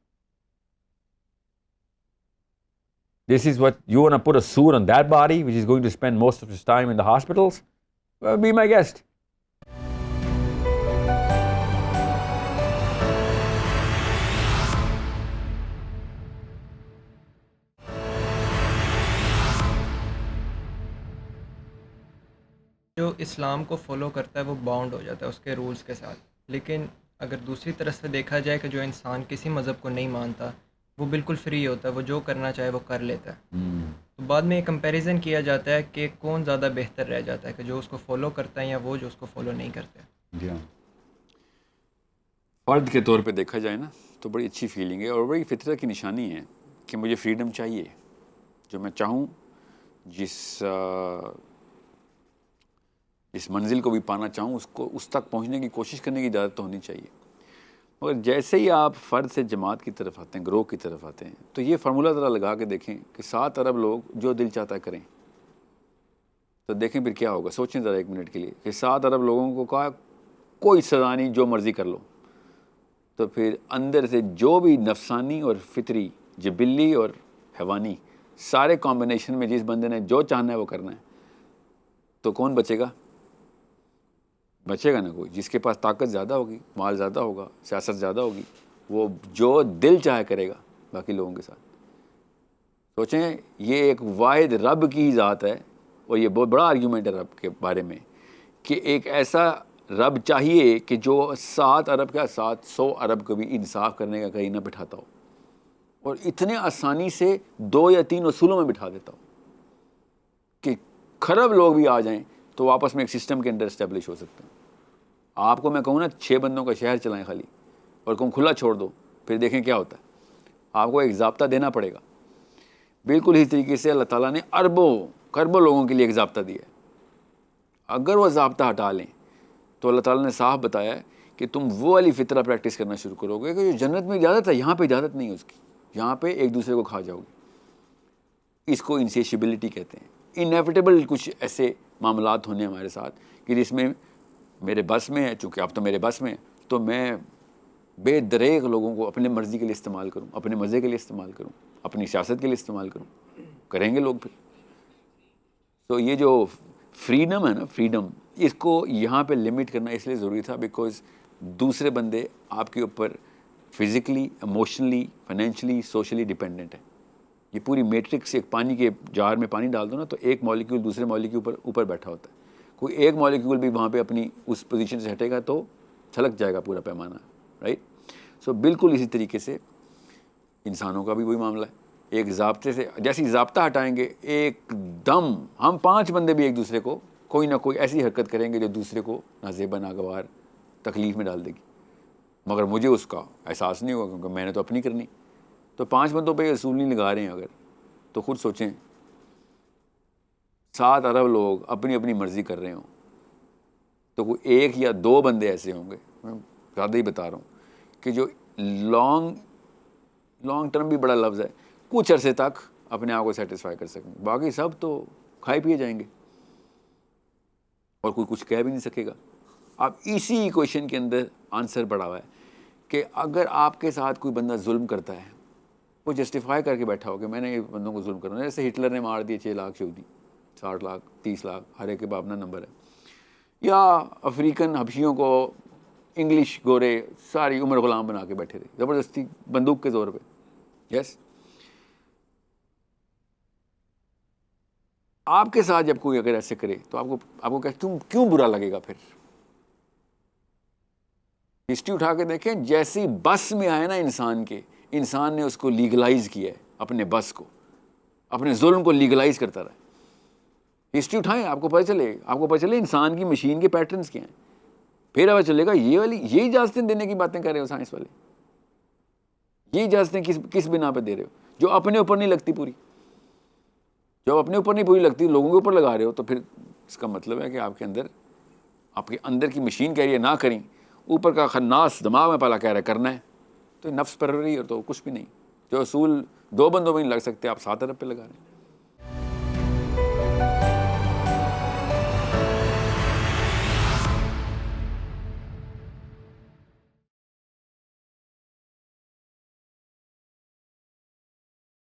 Speaker 1: This is what you want to put a suit on that body, which is going to spend most of its time in the hospitals? Well, be my guest.
Speaker 3: جو اسلام کو فالو کرتا ہے وہ باؤنڈ ہو جاتا ہے اس کے رولز کے ساتھ، لیکن اگر دوسری طرف سے دیکھا جائے کہ جو انسان کسی مذہب کو نہیں مانتا وہ بالکل فری ہوتا ہے، وہ جو کرنا چاہے وہ کر لیتا ہے. تو بعد میں یہ کمپیریزن کیا جاتا ہے کہ کون زیادہ بہتر رہ جاتا ہے، کہ جو اس کو فالو کرتا ہے یا وہ جو اس کو فالو نہیں کرتا ہے.
Speaker 1: جی ہاں، فرد کے طور پہ دیکھا جائے نا تو بڑی اچھی فیلنگ ہے، اور بڑی فطرت کی نشانی ہے کہ مجھے فریڈم چاہیے. جو میں چاہوں، جس منزل کو بھی پانا چاہوں، اس تک پہنچنے کی کوشش کرنے کی اجازت تو ہونی چاہیے. مگر جیسے ہی آپ فرد سے جماعت کی طرف آتے ہیں، گروہ کی طرف آتے ہیں، تو یہ فارمولہ ذرا لگا کے دیکھیں کہ 7 ارب لوگ جو دل چاہتا ہے کریں، تو دیکھیں پھر کیا ہوگا. سوچیں ذرا 1 منٹ کے لیے کہ 7 ارب لوگوں کو کہا کوئی سزا نہیں، جو مرضی کر لو، تو پھر اندر سے جو بھی نفسانی اور فطری، جبلی اور حیوانی، سارے کمبینیشن میں جس بندے نے جو چاہنا ہے وہ کرنا ہے، تو کون بچے گا؟ بچے گا نا کوئی. جس کے پاس طاقت زیادہ ہوگی، مال زیادہ ہوگا، سیاست زیادہ ہوگی، وہ جو دل چاہے کرے گا باقی لوگوں کے ساتھ. سوچیں، یہ ایک واحد رب کی ذات ہے، اور یہ بہت بڑا آرگیومنٹ ہے رب کے بارے میں کہ ایک ایسا رب چاہیے کہ جو 7 ارب کا 700 ارب کو بھی انصاف کرنے کا کہیں نہ بٹھاتا ہو، اور اتنے آسانی سے 2 یا 3 اصولوں میں بٹھا دیتا ہو کہ کھرب لوگ بھی آ جائیں تو آپس میں ایک سسٹم کے اندر اسٹیبلش ہو سکتے ہیں. آپ کو میں کہوں نا 6 بندوں کا شہر چلائیں خالی، اور کہوں کھلا چھوڑ دو، پھر دیکھیں کیا ہوتا ہے. آپ کو ایک ضابطہ دینا پڑے گا. بالکل اسی طریقے سے اللہ تعالیٰ نے اربوں کھربوں لوگوں کے لیے ایک ضابطہ دیا ہے. اگر وہ ضابطہ ہٹا لیں تو اللہ تعالیٰ نے صاف بتایا ہے کہ تم وہ والی فطرہ پریکٹس کرنا شروع کرو گے کہ جو جنت میں اجازت ہے، یہاں پہ اجازت نہیں ہے اس کی. یہاں پہ ایک دوسرے کو کھا جاؤ گے. اس کو انسیشیبلٹی کہتے ہیں. انیویٹیبل کچھ ایسے معاملات ہونے ہمارے ساتھ کہ جس میں میرے بس میں ہے، چونکہ اب تو میرے بس میں ہے، تو میں بے دریغ لوگوں کو اپنے مرضی کے لیے استعمال کروں، اپنے مزے کے لیے استعمال کروں، اپنی سیاست کے لیے استعمال کروں. کریں گے لوگ پھر. تو یہ جو فریڈم ہے نا، فریڈم، اس کو یہاں پہ لمٹ کرنا اس لیے ضروری تھا بیکاز دوسرے بندے آپ کے اوپر physically, emotionally, financially, socially dependent ہے. یہ پوری میٹرکس، ایک پانی کے جار میں پانی ڈال دو نا تو ایک مالیکیول دوسرے مالیکیول اوپر بیٹھا ہوتا ہے. کوئی ایک مالیکیول بھی وہاں پہ اپنی اس پوزیشن سے ہٹے گا تو چھلک جائے گا پورا پیمانہ، رائٹ. سو بالکل اسی طریقے سے انسانوں کا بھی وہی معاملہ ہے. ایک ضابطے سے جیسے ضابطہ ہٹائیں گے، ایک دم ہم 5 بندے بھی ایک دوسرے کو کوئی نہ کوئی ایسی حرکت کریں گے جو دوسرے کو نازیبا، ناگوار، تکلیف میں ڈال دے گی. مگر مجھے اس کا احساس نہیں ہوگا کیونکہ میں نے تو اپنی کرنی. تو 5 بندوں پہ اصول نہیں لگا رہے ہیں اگر، تو خود سوچیں 7 ارب لوگ اپنی اپنی مرضی کر رہے ہوں تو کوئی 1 یا 2 بندے ایسے ہوں گے، میں زیادہ ہی بتا رہا ہوں، کہ جو لانگ ٹرم بھی بڑا لفظ ہے، کچھ عرصے تک اپنے آپ کو سیٹسفائی کر سکیں. باقی سب تو کھائے پیے جائیں گے اور کوئی کچھ کہہ بھی نہیں سکے گا. اب اسی ایکویشن کے اندر آنسر پڑا ہوا ہے کہ اگر آپ کے ساتھ کوئی بندہ ظلم کرتا ہے، وہ جسٹیفائی کر کے بیٹھا ہو کہ میں نے یہ بندوں کو ظلم کرنا، جیسے ہٹلر نے مار دیے 6 لاکھ یہودی، 60 لاکھ، 30 لاکھ، ہر ایک کے باپ اپنا نمبر ہے. یا افریقن حبشیوں کو انگلش گورے ساری عمر غلام بنا کے بیٹھے تھے زبردستی بندوق کے زور پہ. یس. آپ کے ساتھ جب کوئی اگر ایسے کرے تو آپ کو کیوں برا لگے گا؟ پھر ہسٹری اٹھا کے دیکھیں، جیسی بس میں آئے نا انسان نے اس کو لیگلائز کیا ہے، اپنے بس کو، اپنے ظلم کو لیگلائز کرتا رہا۔ ہسٹری اٹھائیں، آپ کو پتہ چلے انسان کی مشین کے پیٹرنز کیا ہیں، پھر پتہ چلے گا یہ اجازتیں دینے کی باتیں کر رہے ہو سائنس والے، یہ اجازتیں کس بنا پہ دے رہے ہو جو اپنے اوپر نہیں لگتی پوری؟ جب اپنے اوپر نہیں پوری لگتی، لوگوں کے اوپر لگا رہے ہو، تو پھر اس کا مطلب ہے کہ آپ کے اندر کی مشین کہہ رہی ہے نہ کریں، اوپر کا خناس دماغ میں پہلا کہہ رہا ہے کرنا ہے، تو نفس پروری اور تو کچھ بھی نہیں۔ جو اصول 2 بندوں میں نہیں لگ سکتے، آپ 7 ارب پہ لگا رہے ہیں۔